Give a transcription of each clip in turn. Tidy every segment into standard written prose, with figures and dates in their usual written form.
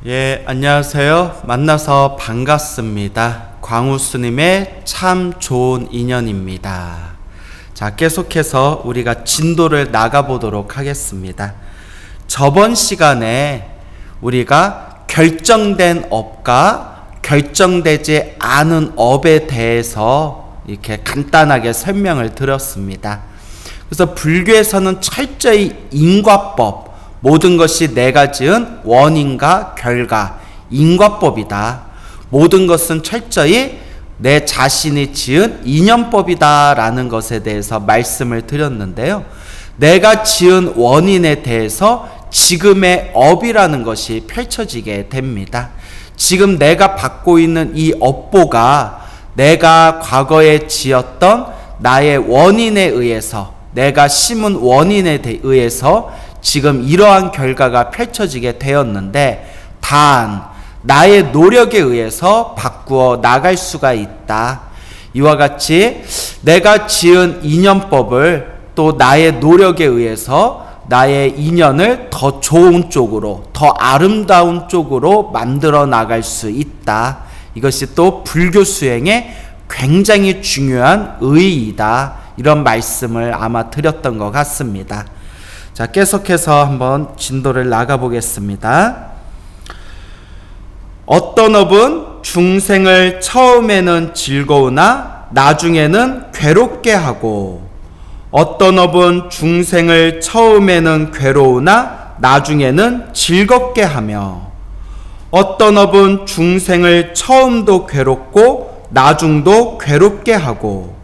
예, 안녕하세요. 만나서 반갑습니다. 광우 스님의 참 좋은 인연입니다. 자, 계속해서 우리가 진도를 나가보도록 하겠습니다. 저번 시간에 우리가 결정된 업과 결정되지 않은 업에 대해서 이렇게 간단하게 설명을 드렸습니다. 그래서 불교에서는 철저히 인과법, 모든 것이 내가 지은 원인과 결과, 인과법이다. 모든 것은 철저히 내 자신이 지은 인연법이다 라는 것에 대해서 말씀을 드렸는데요. 내가 지은 원인에 대해서 지금의 업이라는 것이 펼쳐지게 됩니다. 지금 내가 받고 있는 이 업보가 내가 과거에 지었던 나의 원인에 의해서, 내가 심은 원인에 의해서 지금 이러한 결과가 펼쳐지게 되었는데, 단 나의 노력에 의해서 바꾸어 나갈 수가 있다. 이와 같이 내가 지은 인연법을 또 나의 노력에 의해서 나의 인연을 더 좋은 쪽으로, 더 아름다운 쪽으로 만들어 나갈 수 있다. 이것이 또 불교 수행의 굉장히 중요한 의의이다. 이런 말씀을 아마 드렸던 것 같습니다. 자, 계속해서 한번 진도를 나가보겠습니다. 어떤 업은 중생을 처음에는 즐거우나 나중에는 괴롭게 하고, 어떤 업은 중생을 처음에는 괴로우나 나중에는 즐겁게 하며, 어떤 업은 중생을 처음도 괴롭고 나중도 괴롭게 하고,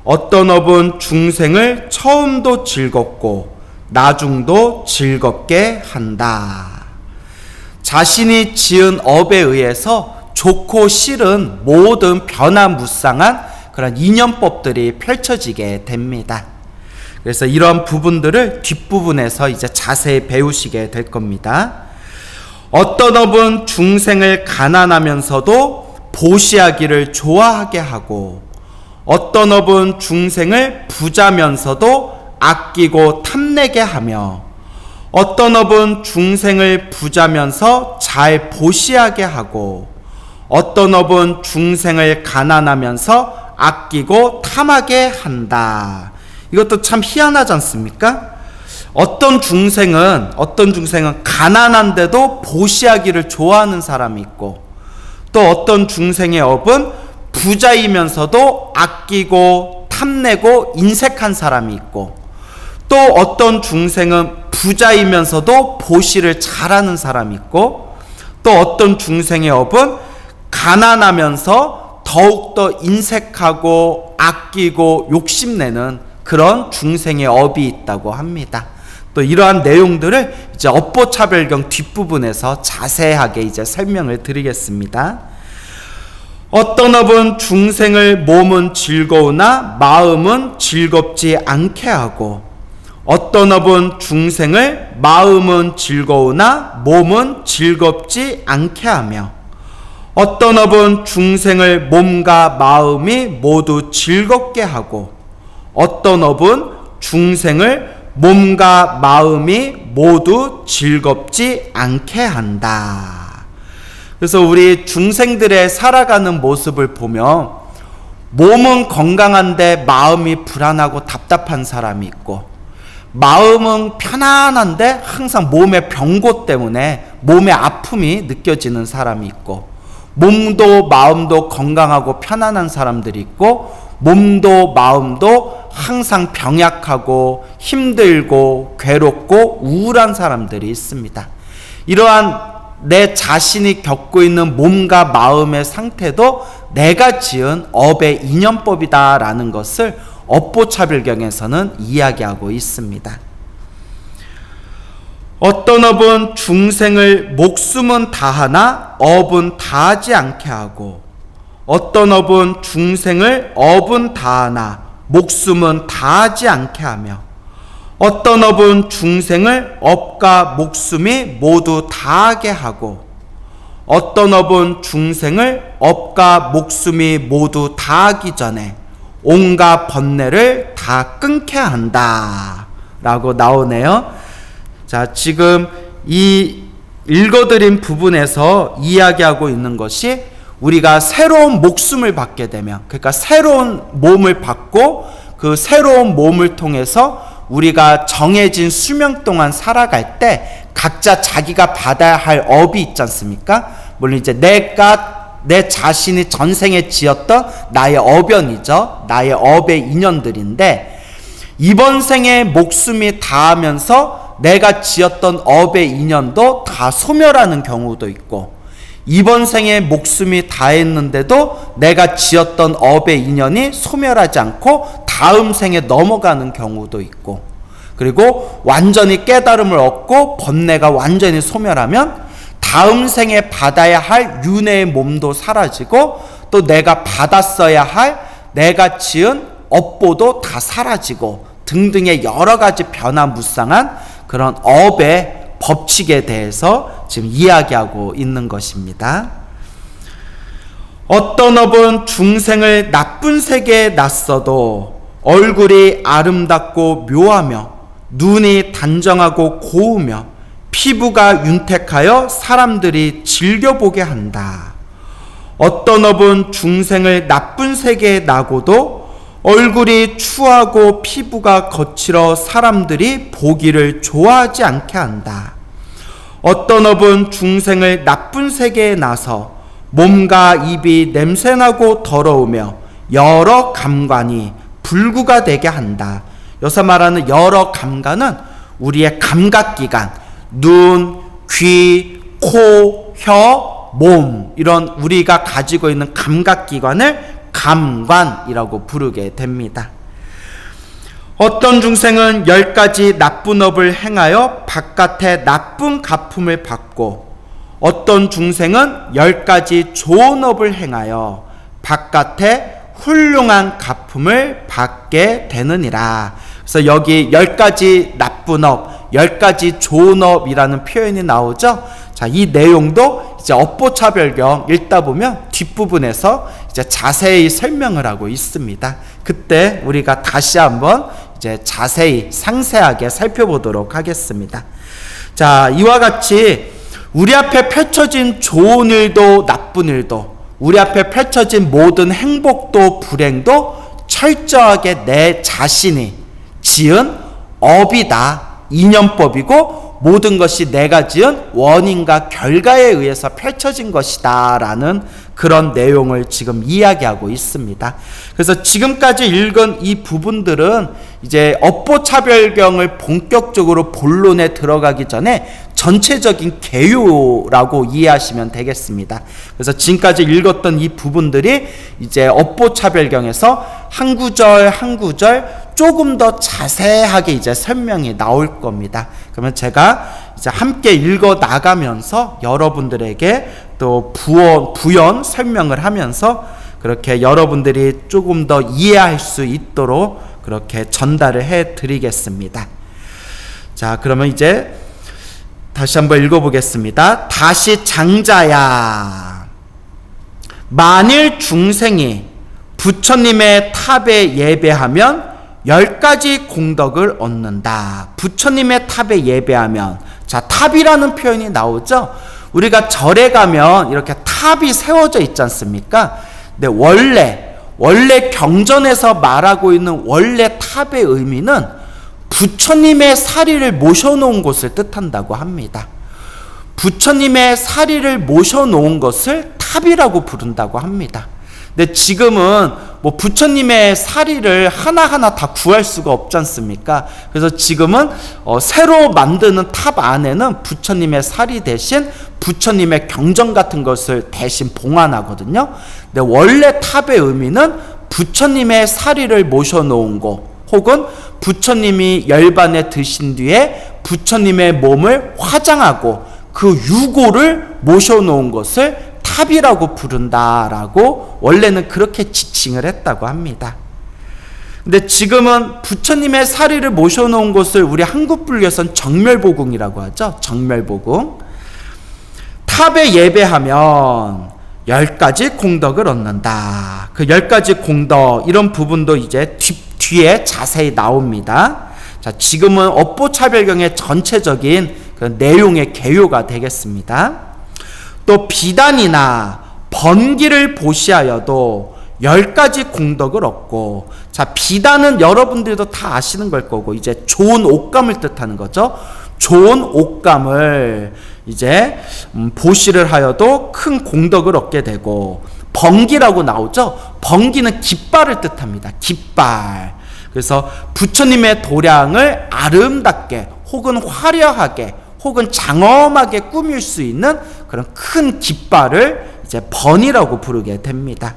어떤 업은 중생을 처음도 즐겁고 나중도 즐겁게 한다. 자신이 지은 업에 의해서 좋고 싫은 모든 변화무쌍한 그런 인연법들이 펼쳐지게 됩니다. 그래서 이런 부분들을 뒷부분에서 이제 자세히 배우시게 될 겁니다. 어떤 업은 중생을 가난하면서도 보시하기를 좋아하게 하고, 어떤 업은 중생을 부자면서도 아끼고 탐내게 하며, 어떤 업은 중생을 부자면서 잘 보시하게 하고, 어떤 업은 중생을 가난하면서 아끼고 탐하게 한다. 이것도 참 희한하지 않습니까? 어떤 중생은 가난한데도 보시하기를 좋아하는 사람이 있고, 또 어떤 중생의 업은 부자이면서도 아끼고 탐내고 인색한 사람이 있고, 또 어떤 중생은 부자이면서도 보시를 잘하는 사람이 있고, 또 어떤 중생의 업은 가난하면서 더욱더 인색하고 아끼고 욕심내는 그런 중생의 업이 있다고 합니다. 또 이러한 내용들을 이제 업보차별경 뒷부분에서 자세하게 이제 설명을 드리겠습니다. 어떤 업은 중생을 몸은 즐거우나 마음은 즐겁지 않게 하고, 어떤 업은 중생을 마음은 즐거우나 몸은 즐겁지 않게 하며, 어떤 업은 중생을 몸과 마음이 모두 즐겁게 하고, 어떤 업은 중생을 몸과 마음이 모두 즐겁지 않게 한다. 그래서 우리 중생들의 살아가는 모습을 보면 몸은 건강한데 마음이 불안하고 답답한 사람이 있고, 마음은 편안한데 항상 몸의 병고 때문에 몸의 아픔이 느껴지는 사람이 있고, 몸도 마음도 건강하고 편안한 사람들이 있고, 몸도 마음도 항상 병약하고 힘들고 괴롭고 우울한 사람들이 있습니다. 이러한 내 자신이 겪고 있는 몸과 마음의 상태도 내가 지은 업의 인연법이다라는 것을 업보차별경에서는 이야기하고 있습니다. 어떤 업은 중생을 목숨은 다하나 업은 다하지 않게 하고, 어떤 업은 중생을 업은 다하나 목숨은 다하지 않게 하며, 어떤 업은 중생을 업과 목숨이 모두 다하게 하고, 어떤 업은 중생을 업과 목숨이 모두 다하기 전에 온갖 번뇌를 다 끊게 한다 라고 나오네요. 자, 지금 이 읽어드린 부분에서 이야기하고 있는 것이 우리가 새로운 목숨을 받게 되면, 그러니까 새로운 몸을 받고 그 새로운 몸을 통해서 우리가 정해진 수명 동안 살아갈 때 각자 자기가 받아야 할 업이 있지 않습니까? 물론 이제 내 자신이 전생에 지었던 나의 업연이죠. 나의 업의 인연들인데, 이번 생에 목숨이 다하면서 내가 지었던 업의 인연도 다 소멸하는 경우도 있고, 이번 생에 목숨이 다했는데도 내가 지었던 업의 인연이 소멸하지 않고 다음 생에 넘어가는 경우도 있고, 그리고 완전히 깨달음을 얻고 번뇌가 완전히 소멸하면 다음 생에 받아야 할 윤회의 몸도 사라지고, 또 내가 받았어야 할 내가 지은 업보도 다 사라지고 등등의 여러 가지 변화무쌍한 그런 업의 법칙에 대해서 지금 이야기하고 있는 것입니다. 어떤 업은 중생을 나쁜 세계에 놨어도 얼굴이 아름답고 묘하며 눈이 단정하고 고우며 피부가 윤택하여 사람들이 즐겨보게 한다. 어떤 업은 중생을 나쁜 세계에 나고도 얼굴이 추하고 피부가 거칠어 사람들이 보기를 좋아하지 않게 한다. 어떤 업은 중생을 나쁜 세계에 나서 몸과 입이 냄새나고 더러우며 여러 감관이 불구가 되게 한다. 여기서 말하는 여러 감관은 우리의 감각기관, 눈, 귀, 코, 혀, 몸, 이런 우리가 가지고 있는 감각기관을 감관이라고 부르게 됩니다. 어떤 중생은 10가지 나쁜 업을 행하여 바깥에 나쁜 가품을 받고, 어떤 중생은 10가지 좋은 업을 행하여 바깥에 훌륭한 가품을 받게 되느니라. 그래서 여기 10가지 나쁜 업, 10가지 좋은 업이라는 표현이 나오죠. 자, 이 내용도 이제 업보차별경 읽다 보면 뒷부분에서 이제 자세히 설명을 하고 있습니다. 그때 우리가 다시 한번 이제 자세히 상세하게 살펴보도록 하겠습니다. 자, 이와 같이 우리 앞에 펼쳐진 좋은 일도 나쁜 일도, 우리 앞에 펼쳐진 모든 행복도 불행도 철저하게 내 자신이 지은 업이다, 인연법이고 모든 것이 내가 지은 원인과 결과에 의해서 펼쳐진 것이다 라는 그런 내용을 지금 이야기하고 있습니다. 그래서 지금까지 읽은 이 부분들은 이제 업보차별경을 본격적으로 본론에 들어가기 전에 전체적인 개요라고 이해하시면 되겠습니다. 그래서 지금까지 읽었던 이 부분들이 이제 업보차별경에서 한 구절 한 구절 조금 더 자세하게 이제 설명이 나올 겁니다. 그러면 제가 이제 함께 읽어 나가면서 여러분들에게 또 부연 설명을 하면서 그렇게 여러분들이 조금 더 이해할 수 있도록 그렇게 전달을 해 드리겠습니다. 자, 그러면 이제 다시 한번 읽어보겠습니다. 다시 장자야, 만일 중생이 부처님의 탑에 예배하면 10가지 공덕을 얻는다. 부처님의 탑에 예배하면, 자, 탑이라는 표현이 나오죠. 우리가 절에 가면 이렇게 탑이 세워져 있지 않습니까? 근데 원래 경전에서 말하고 있는 원래 탑의 의미는 부처님의 사리를 모셔놓은 곳을 뜻한다고 합니다. 부처님의 사리를 모셔놓은 것을 탑이라고 부른다고 합니다. 근데 지금은 뭐 부처님의 사리를 하나하나 다 구할 수가 없지 않습니까? 그래서 지금은 새로 만드는 탑 안에는 부처님의 사리 대신 부처님의 경전 같은 것을 대신 봉안하거든요. 근데 원래 탑의 의미는 부처님의 사리를 모셔놓은 곳, 혹은 부처님이 열반에 드신 뒤에 부처님의 몸을 화장하고 그 유고를 모셔놓은 것을 탑이라고 부른다라고 원래는 그렇게 지칭을 했다고 합니다. 근데 지금은 부처님의 사리를 모셔놓은 곳을 우리 한국 불교에서는 정멸보궁이라고 하죠. 정멸보궁. 탑에 예배하면 10가지 공덕을 얻는다. 그 10가지 공덕, 이런 부분도 이제 뒤에 자세히 나옵니다. 자, 지금은 업보차별경의 전체적인 그런 내용의 개요가 되겠습니다. 또 비단이나 번기를 보시하여도 10가지 공덕을 얻고, 자, 비단은 여러분들도 다 아시는 걸 거고, 이제 좋은 옷감을 뜻하는 거죠. 좋은 옷감을 이제 보시를 하여도 큰 공덕을 얻게 되고, 번기라고 나오죠. 번기는 깃발을 뜻합니다. 깃발. 그래서 부처님의 도량을 아름답게 혹은 화려하게 혹은 장엄하게 꾸밀 수 있는 그런 큰 깃발을 이제 번이라고 부르게 됩니다.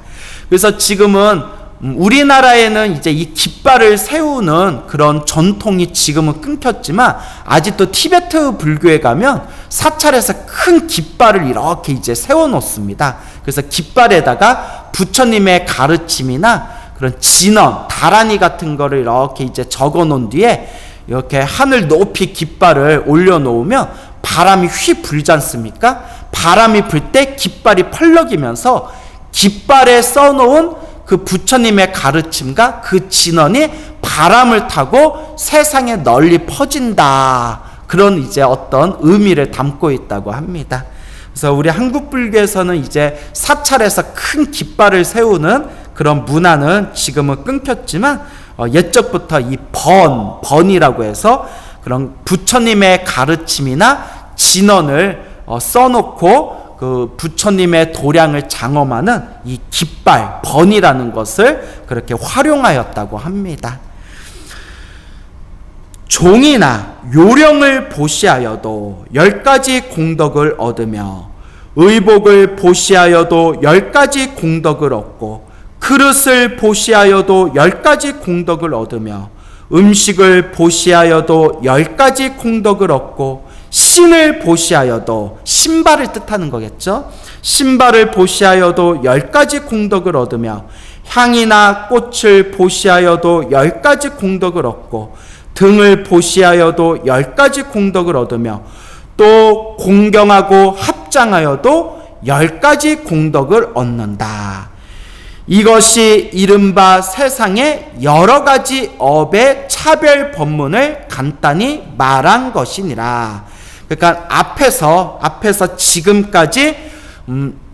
그래서 지금은 우리나라에는 이제 이 깃발을 세우는 그런 전통이 지금은 끊겼지만, 아직도 티베트 불교에 가면 사찰에서 큰 깃발을 이렇게 이제 세워 놓습니다. 그래서 깃발에다가 부처님의 가르침이나 그런 진언, 다라니 같은 거를 이렇게 이제 적어 놓은 뒤에 이렇게 하늘 높이 깃발을 올려 놓으면 바람이 휘 불지 않습니까? 바람이 불 때 깃발이 펄럭이면서 깃발에 써놓은 그 부처님의 가르침과 그 진언이 바람을 타고 세상에 널리 퍼진다. 그런 이제 어떤 의미를 담고 있다고 합니다. 그래서 우리 한국 불교에서는 이제 사찰에서 큰 깃발을 세우는 그런 문화는 지금은 끊겼지만, 옛적부터 이 번이라고 해서 그런 부처님의 가르침이나 진언을 써놓고 그 부처님의 도량을 장엄하는 이 깃발, 번이라는 것을 그렇게 활용하였다고 합니다. 종이나 요령을 보시하여도 10가지 공덕을 얻으며, 의복을 보시하여도 10가지 공덕을 얻고, 그릇을 보시하여도 10가지 공덕을 얻으며, 음식을 보시하여도 10가지 공덕을 얻고, 신을 보시하여도, 신발을 뜻하는 거겠죠. 신발을 보시하여도 10가지 공덕을 얻으며, 향이나 꽃을 보시하여도 10가지 공덕을 얻고, 등을 보시하여도 10가지 공덕을 얻으며, 또 공경하고 합장하여도 10가지 공덕을 얻는다. 이것이 이른바 세상의 여러 가지 업의 차별 법문을 간단히 말한 것이니라. 그러니까 앞에서 지금까지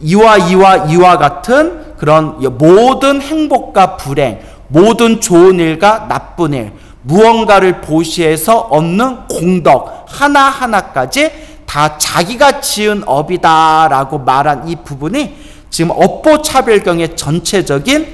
이와 같은 그런 모든 행복과 불행, 모든 좋은 일과 나쁜 일, 무언가를 보시해서 얻는 공덕 하나하나까지 다 자기가 지은 업이다라고 말한 이 부분이 지금 업보차별경의 전체적인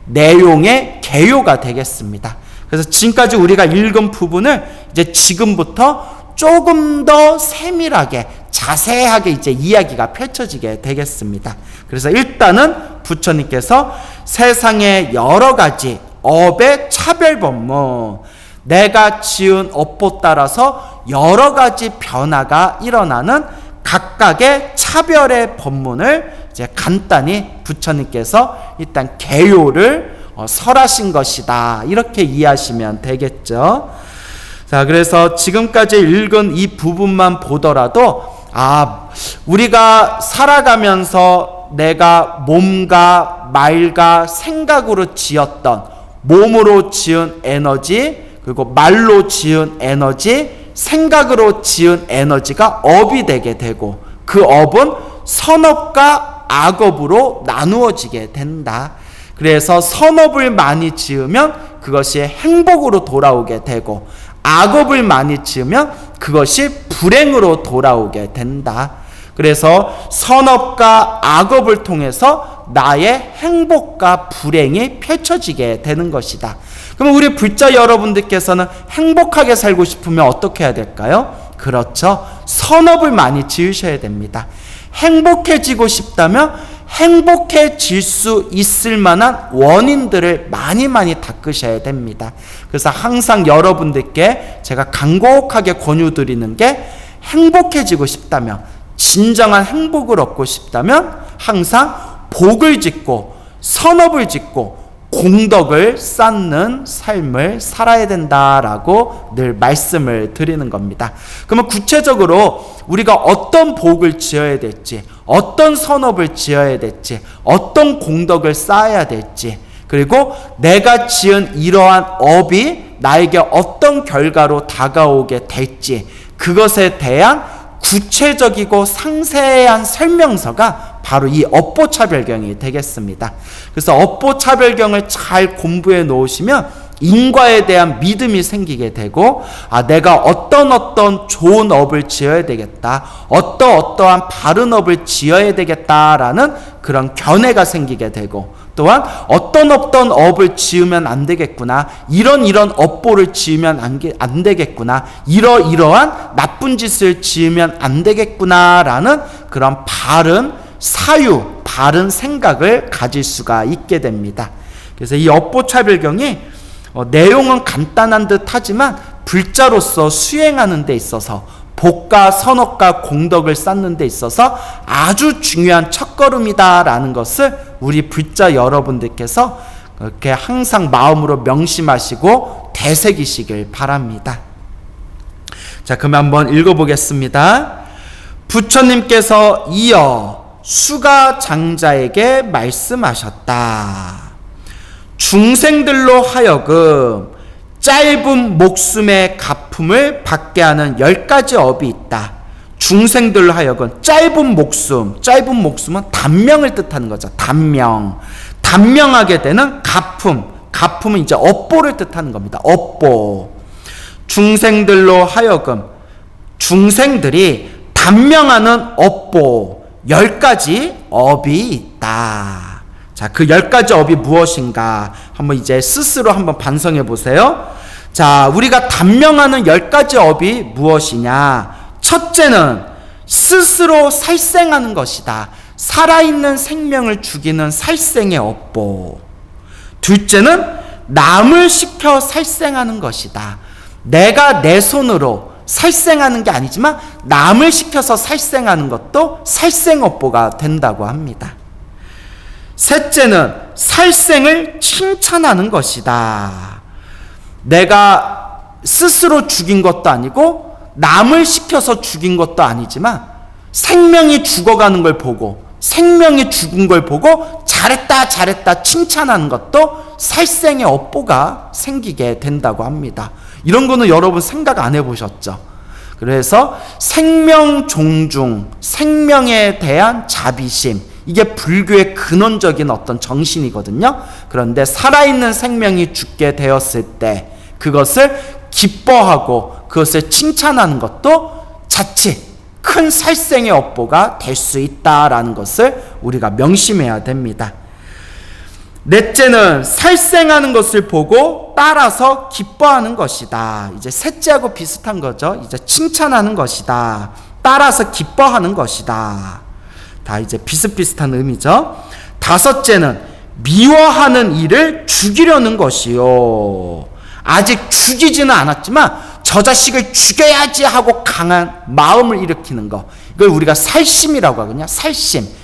내용의 개요가 되겠습니다. 그래서 지금까지 우리가 읽은 부분을 이제 지금부터 조금 더 세밀하게 자세하게 이제 이야기가 펼쳐지게 되겠습니다. 그래서 일단은 부처님께서 세상의 여러 가지 업의 차별 법문, 내가 지은 업보 따라서 여러 가지 변화가 일어나는 각각의 차별의 법문을 이제 간단히 부처님께서 일단 개요를 설하신 것이다. 이렇게 이해하시면 되겠죠. 자, 그래서 지금까지 읽은 이 부분만 보더라도, 우리가 살아가면서 내가 몸과 말과 생각으로 지었던, 몸으로 지은 에너지, 그리고 말로 지은 에너지, 생각으로 지은 에너지가 업이 되게 되고, 그 업은 선업과 악업으로 나누어지게 된다. 그래서 선업을 많이 지으면 그것이 행복으로 돌아오게 되고, 악업을 많이 지으면 그것이 불행으로 돌아오게 된다. 그래서 선업과 악업을 통해서 나의 행복과 불행이 펼쳐지게 되는 것이다. 그럼 우리 불자 여러분들께서는 행복하게 살고 싶으면 어떻게 해야 될까요? 그렇죠. 선업을 많이 지으셔야 됩니다. 행복해지고 싶다면 행복해질 수 있을 만한 원인들을 많이 닦으셔야 됩니다. 그래서 항상 여러분들께 제가 간곡하게 권유드리는 게, 행복해지고 싶다면, 진정한 행복을 얻고 싶다면 항상 복을 짓고 선업을 짓고 공덕을 쌓는 삶을 살아야 된다라고 늘 말씀을 드리는 겁니다. 그러면 구체적으로 우리가 어떤 복을 지어야 될지, 어떤 선업을 지어야 될지, 어떤 공덕을 쌓아야 될지, 그리고 내가 지은 이러한 업이 나에게 어떤 결과로 다가오게 될지, 그것에 대한 구체적이고 상세한 설명서가 바로 이 업보차별경이 되겠습니다. 그래서 업보차별경을 잘 공부해 놓으시면 인과에 대한 믿음이 생기게 되고, 내가 어떤 좋은 업을 지어야 되겠다, 어떠한 바른 업을 지어야 되겠다라는 그런 견해가 생기게 되고, 또한 어떤 업을 지으면 안 되겠구나, 이런 업보를 지으면 안 되겠구나, 이러한 나쁜 짓을 지으면 안 되겠구나라는 그런 바른 사유, 바른 생각을 가질 수가 있게 됩니다. 그래서 이 업보차별경이 내용은 간단한 듯 하지만 불자로서 수행하는 데 있어서, 복과 선업과 공덕을 쌓는 데 있어서 아주 중요한 첫걸음이다라는 것을 우리 불자 여러분들께서 그렇게 항상 마음으로 명심하시고 되새기시길 바랍니다. 자, 그럼 한번 읽어보겠습니다. 부처님께서 이어 수가 장자에게 말씀하셨다. 중생들로 하여금 짧은 목숨의 가품을 받게 하는 10가지 업이 있다. 중생들로 하여금 짧은 목숨은 단명을 뜻하는 거죠. 단명하게 되는 가품은 이제 업보를 뜻하는 겁니다. 업보. 중생들로 하여금 중생들이 단명하는 업보 10가지 업이 있다. 자, 그 10가지 업이 무엇인가 한번 이제 스스로 한번 반성해 보세요. 자, 우리가 단명하는 10가지 업이 무엇이냐? 첫째는 스스로 살생하는 것이다. 살아있는 생명을 죽이는 살생의 업보. 둘째는 남을 시켜 살생하는 것이다. 내가 내 손으로 살생하는 게 아니지만 남을 시켜서 살생하는 것도 살생업보가 된다고 합니다. 셋째는 살생을 칭찬하는 것이다. 내가 스스로 죽인 것도 아니고 남을 시켜서 죽인 것도 아니지만 생명이 죽어가는 걸 보고, 생명이 죽은 걸 보고 잘했다 칭찬하는 것도 살생의 업보가 생기게 된다고 합니다. 이런 거는 여러분 생각 안 해보셨죠? 그래서 생명 존중, 생명에 대한 자비심, 이게 불교의 근원적인 어떤 정신이거든요. 그런데 살아있는 생명이 죽게 되었을 때 그것을 기뻐하고 그것을 칭찬하는 것도 자칫 큰 살생의 업보가 될 수 있다라는 것을 우리가 명심해야 됩니다. 넷째는 살생하는 것을 보고 따라서 기뻐하는 것이다. 이제 셋째하고 비슷한 거죠. 이제 칭찬하는 것이다. 따라서 기뻐하는 것이다. 다 이제 비슷비슷한 의미죠. 다섯째는 미워하는 이를 죽이려는 것이요. 아직 죽이지는 않았지만 저 자식을 죽여야지 하고 강한 마음을 일으키는 거, 이걸 우리가 살심이라고 하거든요.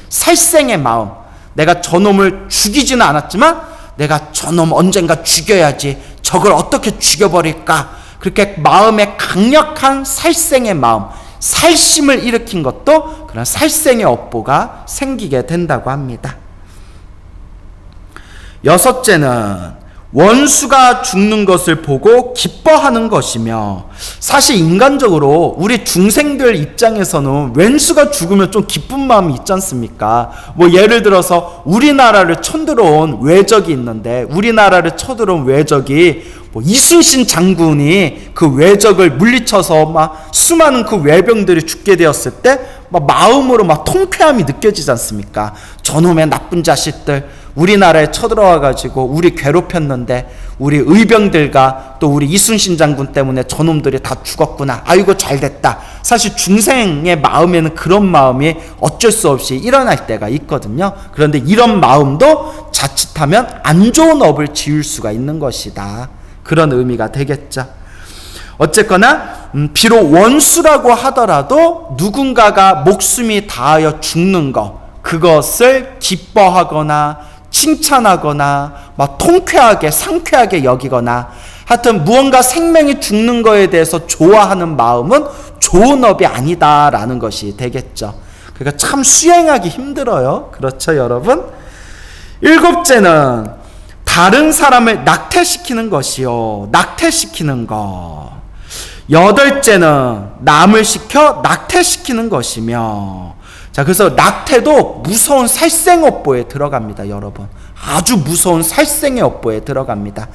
살생의 마음. 내가 저놈을 죽이지는 않았지만 내가 저놈 언젠가 죽여야지, 저걸 어떻게 죽여버릴까, 그렇게 마음에 강력한 살생의 마음, 살심을 일으킨 것도 그런 살생의 업보가 생기게 된다고 합니다. 여섯째는 원수가 죽는 것을 보고 기뻐하는 것이며, 사실 인간적으로 우리 중생들 입장에서는 왼수가 죽으면 좀 기쁜 마음이 있지 않습니까? 뭐 예를 들어서 우리나라를 쳐들어온 외적이 있는데, 우리나라를 쳐들어온 외적이 이순신 장군이 그 외적을 물리쳐서 막 수많은 그 외병들이 죽게 되었을 때 막 마음으로 막 통쾌함이 느껴지지 않습니까? 저놈의 나쁜 자식들 우리나라에 쳐들어와 가지고 우리 괴롭혔는데 우리 의병들과 또 우리 이순신 장군 때문에 저놈들이 다 죽었구나. 아이고 잘됐다. 사실 중생의 마음에는 그런 마음이 어쩔 수 없이 일어날 때가 있거든요. 그런데 이런 마음도 자칫하면 안 좋은 업을 지을 수가 있는 것이다. 그런 의미가 되겠죠. 어쨌거나 비록 원수라고 하더라도 누군가가 목숨이 다하여 죽는 것, 그것을 기뻐하거나 칭찬하거나 막 통쾌하게 상쾌하게 여기거나, 하여튼 무언가 생명이 죽는 것에 대해서 좋아하는 마음은 좋은 업이 아니다라는 것이 되겠죠. 그러니까 참 수행하기 힘들어요. 그렇죠, 여러분? 일곱째는 다른 사람을 낙태시키는 것이요. 낙태시키는 것. 8째는 남을 시켜 낙태시키는 것이며, 자, 그래서 낙태도 무서운 살생업보에 들어갑니다, 여러분. 아주 무서운 살생의 업보에 들어갑니다.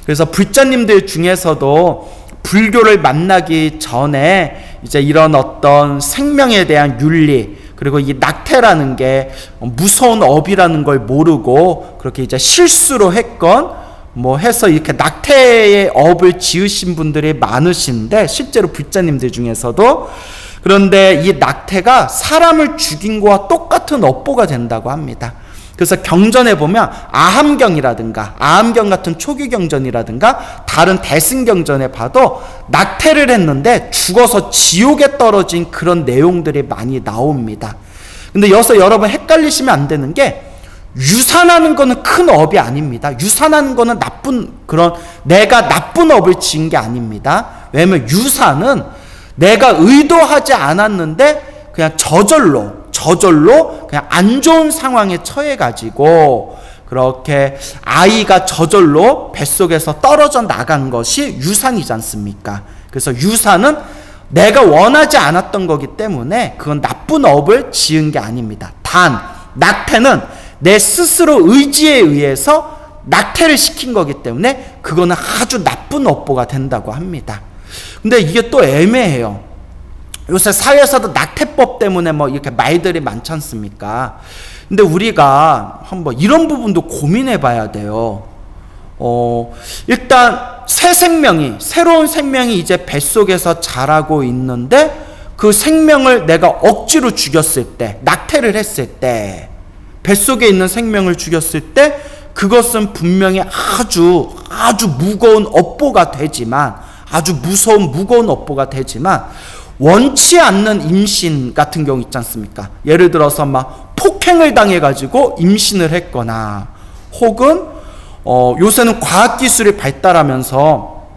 그래서 불자님들 중에서도 불교를 만나기 전에 이제 이런 어떤 생명에 대한 윤리, 그리고 이 낙태라는 게 무서운 업이라는 걸 모르고 그렇게 이제 실수로 했건 뭐 해서 이렇게 낙태의 업을 지으신 분들이 많으신데, 실제로 불자님들 중에서도. 그런데 이 낙태가 사람을 죽인 거와 똑같은 업보가 된다고 합니다. 그래서 경전에 보면 아함경이라든가 아함경 같은 초기 경전이라든가 다른 대승경전에 봐도 낙태를 했는데 죽어서 지옥에 떨어진 그런 내용들이 많이 나옵니다. 근데 여기서 여러분 헷갈리시면 안 되는 게, 유산하는 거는 큰 업이 아닙니다. 유산하는 거는 내가 나쁜 업을 지은 게 아닙니다. 왜냐면 유산은 내가 의도하지 않았는데 그냥 저절로 그냥 안 좋은 상황에 처해가지고 그렇게 아이가 저절로 뱃속에서 떨어져 나간 것이 유산이지 않습니까? 그래서 유산은 내가 원하지 않았던 거기 때문에 그건 나쁜 업을 지은 게 아닙니다. 단 낙태는 내 스스로 의지에 의해서 낙태를 시킨 거기 때문에 그거는 아주 나쁜 업보가 된다고 합니다. 근데 이게 또 애매해요. 요새 사회에서도 낙태법 때문에 뭐 이렇게 말들이 많지 않습니까? 근데 우리가 한번 이런 부분도 고민해 봐야 돼요. 일단 새로운 생명이 이제 뱃속에서 자라고 있는데, 그 생명을 내가 억지로 죽였을 때, 낙태를 했을 때, 뱃속에 있는 생명을 죽였을 때, 그것은 분명히 아주 무거운 업보가 되지만, 아주 무거운 업보가 되지만, 원치 않는 임신 같은 경우 있지 않습니까? 예를 들어서 막 폭행을 당해가지고 임신을 했거나, 혹은 요새는 과학기술이 발달하면서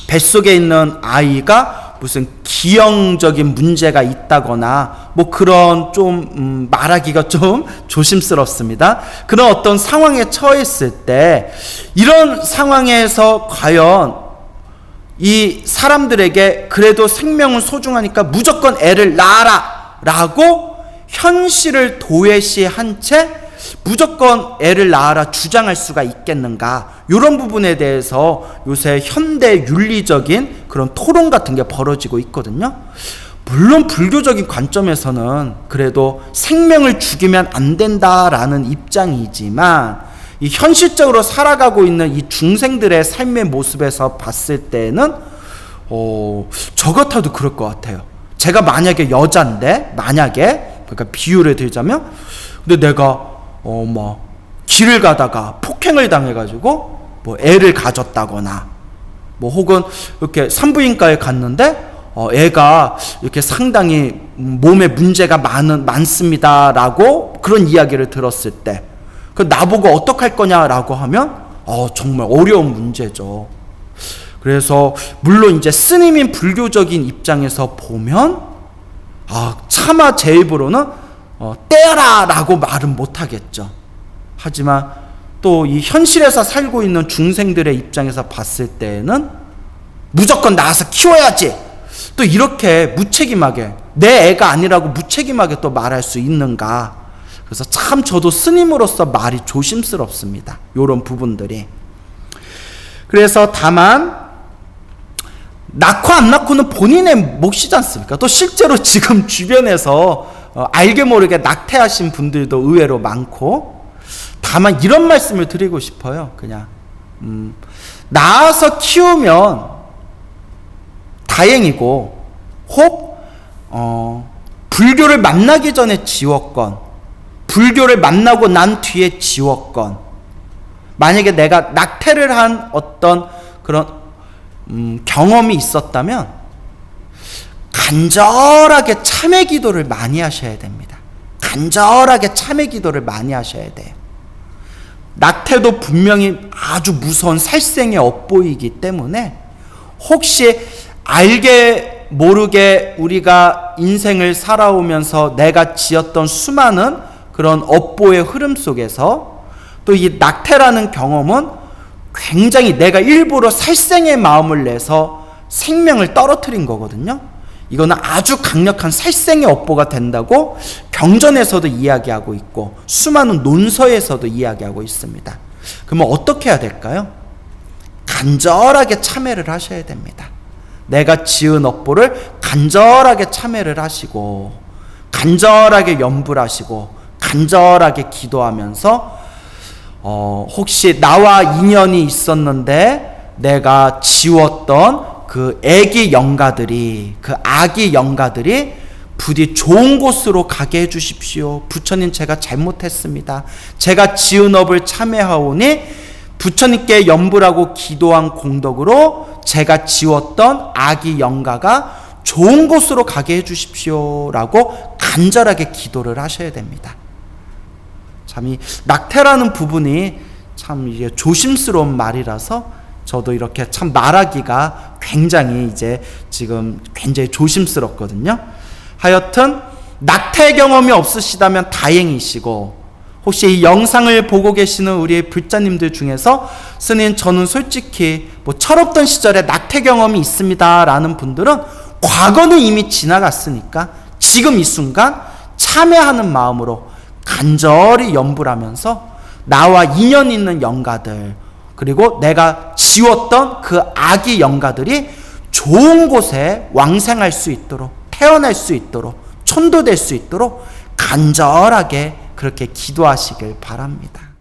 뱃속에 있는 아이가 무슨 기형적인 문제가 있다거나 뭐 그런 좀 말하기가 좀 조심스럽습니다. 그런 어떤 상황에 처했을 때, 이런 상황에서 과연 이 사람들에게 그래도 생명은 소중하니까 무조건 애를 낳아라 라고 현실을 도외시한 채 무조건 애를 낳아라 주장할 수가 있겠는가, 이런 부분에 대해서 요새 현대 윤리적인 그런 토론 같은 게 벌어지고 있거든요. 물론 불교적인 관점에서는 그래도 생명을 죽이면 안 된다라는 입장이지만, 이 현실적으로 살아가고 있는 이 중생들의 삶의 모습에서 봤을 때는 저 같아도 그럴 것 같아요. 제가 만약에 여잔데, 그러니까 비유를 들자면, 근데 내가 길을 가다가 폭행을 당해가지고 뭐 애를 가졌다거나, 뭐 혹은 이렇게 산부인과에 갔는데 애가 이렇게 상당히 몸에 문제가 많습니다라고 그런 이야기를 들었을 때, 그 나보고 어떡할 거냐라고 하면 정말 어려운 문제죠. 그래서 물론 이제 스님인 불교적인 입장에서 보면 차마 제 입으로는 떼라라고 말은 못하겠죠. 하지만 또 이 현실에서 살고 있는 중생들의 입장에서 봤을 때는 무조건 낳아서 키워야지, 또 이렇게 무책임하게 내 애가 아니라고 무책임하게 또 말할 수 있는가. 그래서 참 저도 스님으로서 말이 조심스럽습니다, 이런 부분들이. 그래서 다만 낳고 안 낳고는 본인의 몫이지 않습니까? 또 실제로 지금 주변에서 알게 모르게 낙태하신 분들도 의외로 많고, 다만 이런 말씀을 드리고 싶어요. 그냥 낳아서 키우면 다행이고, 혹 불교를 만나기 전에 지웠건 불교를 만나고 난 뒤에 지웠건, 만약에 내가 낙태를 한 어떤 그런 경험이 있었다면 간절하게 참회 기도를 많이 하셔야 됩니다. 간절하게 참회 기도를 많이 하셔야 돼요. 낙태도 분명히 아주 무서운 살생의 업보이기 때문에, 혹시 알게 모르게 우리가 인생을 살아오면서 내가 지었던 수많은 그런 업보의 흐름 속에서 또 이 낙태라는 경험은 굉장히 내가 일부러 살생의 마음을 내서 생명을 떨어뜨린 거거든요. 이거는 아주 강력한 살생의 업보가 된다고 경전에서도 이야기하고 있고 수많은 논서에서도 이야기하고 있습니다. 그러면 어떻게 해야 될까요? 간절하게 참회를 하셔야 됩니다. 내가 지은 업보를 간절하게 참회를 하시고 간절하게 염불 하시고 간절하게 기도하면서 혹시 나와 인연이 있었는데 내가 지웠던 그 애기 영가들이, 그 아기 영가들이 부디 좋은 곳으로 가게 해주십시오. 부처님, 제가 잘못했습니다. 제가 지은 업을 참회하오니 부처님께 염불하고 기도한 공덕으로 제가 지웠던 아기 영가가 좋은 곳으로 가게 해주십시오 라고 간절하게 기도를 하셔야 됩니다. 참 이 낙태라는 부분이 참 이게 조심스러운 말이라서 저도 이렇게 참 말하기가 굉장히 이제 지금 굉장히 조심스럽거든요. 하여튼 낙태 경험이 없으시다면 다행이시고, 혹시 이 영상을 보고 계시는 우리 불자님들 중에서 스님 저는 솔직히 뭐 철없던 시절에 낙태 경험이 있습니다 라는 분들은 과거는 이미 지나갔으니까 지금 이 순간 참회하는 마음으로 간절히 염불하면서 나와 인연 있는 영가들, 그리고 내가 지웠던 그 아기 영가들이 좋은 곳에 왕생할 수 있도록, 태어날 수 있도록, 천도될 수 있도록 간절하게 그렇게 기도하시길 바랍니다.